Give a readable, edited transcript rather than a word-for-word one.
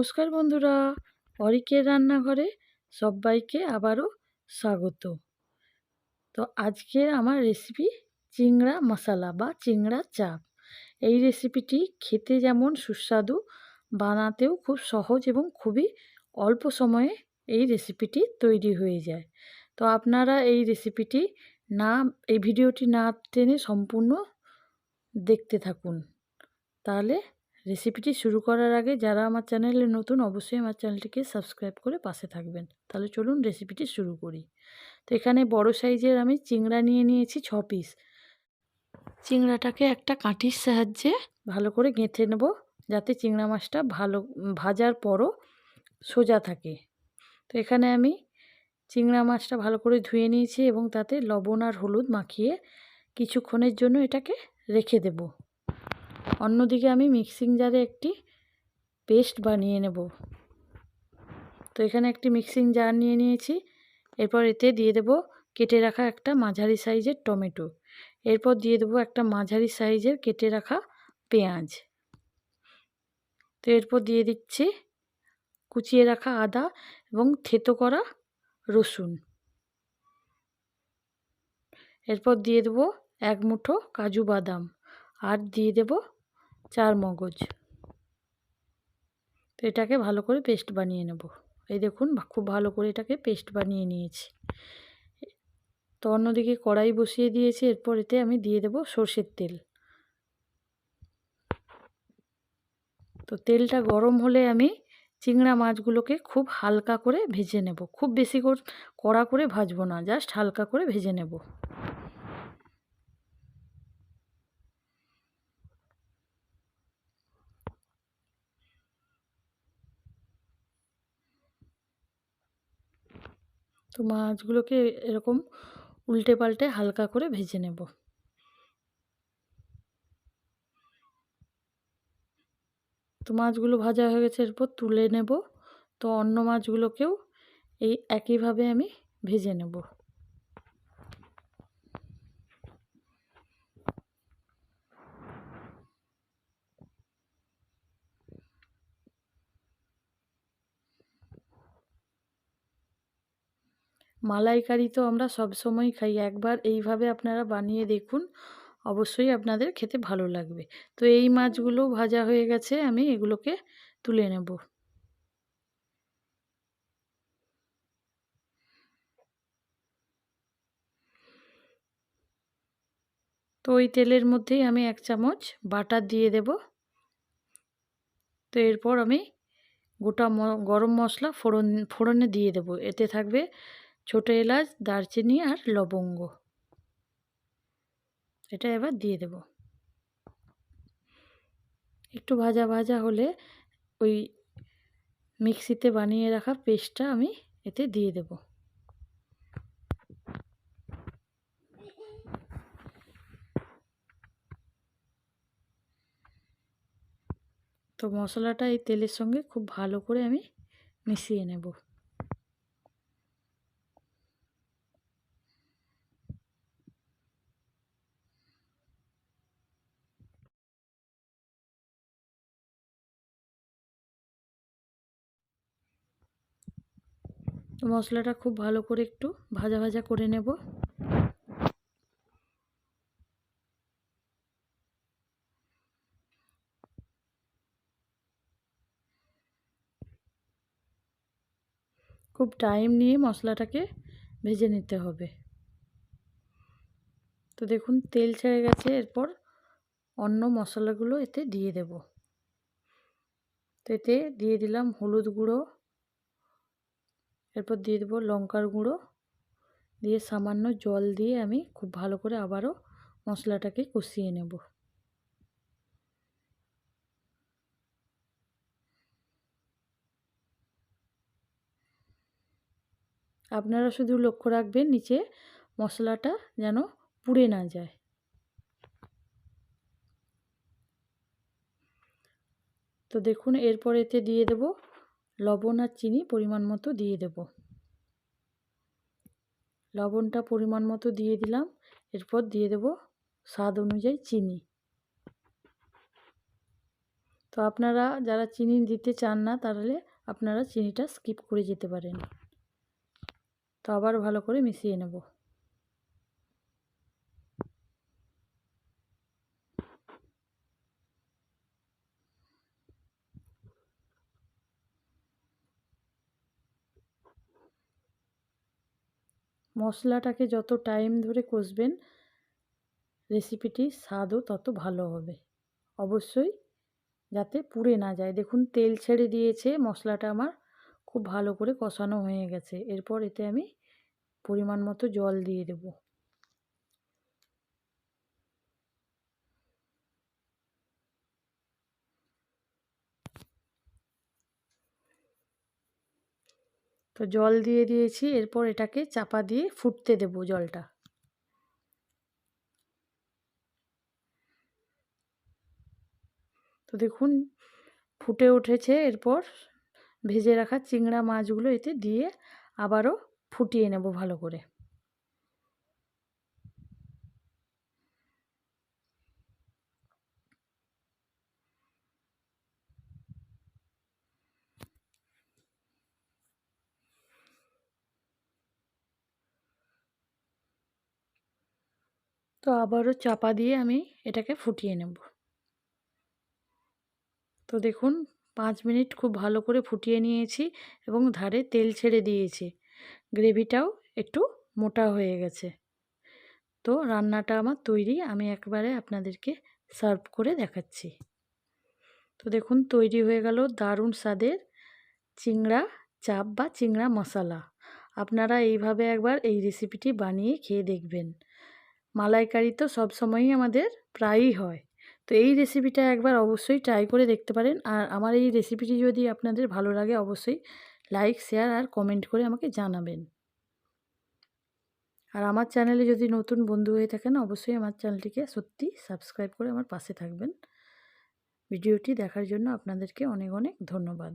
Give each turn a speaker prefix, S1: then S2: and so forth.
S1: নমস্কার বন্ধুরা, অরিকের রান্নাঘরে সব্বাইকে আবারও স্বাগত। তো আজকের আমার রেসিপি চিংড়া মশলা বা চিংড়া চাপ। এই রেসিপিটি খেতে যেমন সুস্বাদু, বানাতেও খুব সহজ এবং খুবই অল্প সময়ে এই রেসিপিটি তৈরি হয়ে যায়। তো আপনারা এই রেসিপিটি এই ভিডিওটি না টেনে সম্পূর্ণ দেখতে থাকুন। তাহলে রেসিপিটি শুরু করার আগে যারা আমার চ্যানেলে নতুন, অবশ্যই আমার চ্যানেলটিকে সাবস্ক্রাইব করে পাশে থাকবেন। তাহলে চলুন রেসিপিটি শুরু করি। তো এখানে বড় সাইজের আমি চিংড়া নিয়ে নিয়েছি 6 পিস। চিংড়াটাকে একটা কাঠির সাহায্যে ভালো করে গেঁথে নেব, যাতে চিংড়া মাছটা ভালো ভাজার পরও সোজা থাকে। তো এখানে আমি চিংড়া মাছটা ভালো করে ধুয়ে নিয়েছি এবং তাতে লবণ আর হলুদ মাখিয়ে কিছুক্ষণের জন্য এটাকে রেখে দেব। অন্যদিকে আমি মিক্সিং জারে একটি পেস্ট বানিয়ে নেব। তো এখানে একটি মিক্সিং জার নিয়ে নিয়েছি। এরপর এতে দিয়ে দেব কেটে রাখা একটা মাঝারি সাইজের টমেটো। এরপর দিয়ে দেব একটা মাঝারি সাইজের কেটে রাখা পেঁয়াজ। তো এরপর দিয়ে দিচ্ছি কুচিয়ে রাখা আদা এবং থেতো করা রসুন। এরপর দিয়ে দেব 1 মুঠো কাজু বাদাম আর দিয়ে দেব 4 মগজ। তো এটাকে ভালো করে পেস্ট বানিয়ে নেব। এই দেখুন খুব ভালো করে এটাকে পেস্ট বানিয়ে নিয়েছি। তো অন্যদিকে কড়াই বসিয়ে দিয়েছি। এরপর এতে আমি দিয়ে দেব সরষের তেল। তো তেলটা গরম হলে আমি চিংড়া মাছগুলোকে খুব হালকা করে ভেজে নেব। খুব বেশি কড়া করে ভাজবো না, জাস্ট হালকা করে ভেজে নেব। তো মাছগুলোকে এরকম উল্টে পাল্টে হালকা করে ভেজে নেব। তো মাছগুলো ভাজা হয়ে গেছে, এরপর তুলে নেব। তো অন্য মাছগুলোকেও এই একইভাবে আমি ভেজে নেব। মালাইকারি তো আমরা সবসময় খাই, একবার এইভাবে আপনারা বানিয়ে দেখুন, অবশ্যই আপনাদের খেতে ভালো লাগবে। তো এই মাছগুলো ভাজা হয়ে গেছে, আমি এগুলোকে তুলে নেব। তো ওই তেলের মধ্যেই আমি 1 চামচ বাটার দিয়ে দেব। তো এরপর আমি গোটা গরম মশলা ফোড়নে দিয়ে দেব। এতে থাকবে ছোটো এলাচ, দারচিনি আর লবঙ্গ। এটা এবার দিয়ে দেব। একটু ভাজা ভাজা হলে ওই মিক্সিতে বানিয়ে রাখা পেস্টটা আমি এতে দিয়ে দেব। তো মশলাটা এই তেলের সঙ্গে খুব ভালো করে আমি মিশিয়ে নেব। তো মশলাটা খুব ভালো করে একটু ভাজা ভাজা করে নেব। খুব টাইম নিয়ে মশলাটাকে ভেজে নিতে হবে। তো দেখুন তেল ছেড়ে গেছে। এরপর অন্য মশলাগুলো এতে দিয়ে দেব। তো এতে দিয়ে দিলাম হলুদ গুঁড়ো, এরপর দিয়ে দেবো লঙ্কার গুঁড়ো, দিয়ে সামান্য জল দিয়ে আমি খুব ভালো করে আবারও মশলাটাকে কষিয়ে নেব। আপনারা শুধু লক্ষ্য রাখবেন নিচে মশলাটা যেন পুড়ে না যায়। তো দেখুন এরপর এতে দিয়ে দেব লবণ আর চিনি পরিমাণ মতো দিয়ে দেব। লবণটা পরিমাণ মতো দিয়ে দিলাম। এরপর দিয়ে দেব স্বাদ অনুযায়ী চিনি। তো আপনারা যারা চিনি দিতে চান না তাহলে আপনারা চিনিটা স্কিপ করে যেতে পারেন। তো আবার ভালো করে মিশিয়ে নেব। মশলাটাকে যত টাইম ধরে কষবেন রেসিপিটির স্বাদও তত ভালো হবে। অবশ্যই যাতে পুড়ে না যায়। দেখুন তেল ছেড়ে দিয়েছে, মশলাটা আমার খুব ভালো করে কষানো হয়ে গেছে। এরপর এতে আমি পরিমাণ মতো জল দিয়ে দেব। তো জল দিয়ে দিয়েছি, এরপর এটাকে চাপা দিয়ে ফুটতে দেব জলটা। তো দেখুন ফুটে উঠেছে, এরপর ভেজে রাখা চিংড়া মাছগুলো এতে দিয়ে আবারও ফুটিয়ে নেব ভালো করে। তো আবারও চাপা দিয়ে আমি এটাকে ফুটিয়ে নেব। তো দেখুন 5 মিনিট খুব ভালো করে ফুটিয়ে নিয়েছি এবং ধারে তেল ছেড়ে দিয়েছে। গ্রেভিটাও একটু মোটা হয়ে গেছে। তো রান্নাটা আমার তৈরি, আমি একবারে আপনাদেরকে সার্ভ করে দেখাচ্ছি। তো দেখুন তৈরি হয়ে গেল দারুণ স্বাদের চিংড়া চাপ বা চিংড়া মশলা। আপনারা এইভাবে একবার এই রেসিপিটি বানিয়ে খেয়ে দেখবেন। মালাইকারি তো সবসময়ই আমাদের প্রায়ই হয়। তো এই রেসিপিটা একবার অবশ্যই ট্রাই করে দেখতে পারেন। আর আমার এই রেসিপিটি যদি আপনাদের ভালো লাগে অবশ্যই লাইক, শেয়ার আর কমেন্ট করে আমাকে জানাবেন। আর আমার চ্যানেলে যদি নতুন বন্ধু হয়ে থাকেন অবশ্যই আমার চ্যানেলটিকে সত্যি সাবস্ক্রাইব করে আমার পাশে থাকবেন। ভিডিওটি দেখার জন্য আপনাদেরকে অনেক অনেক ধন্যবাদ।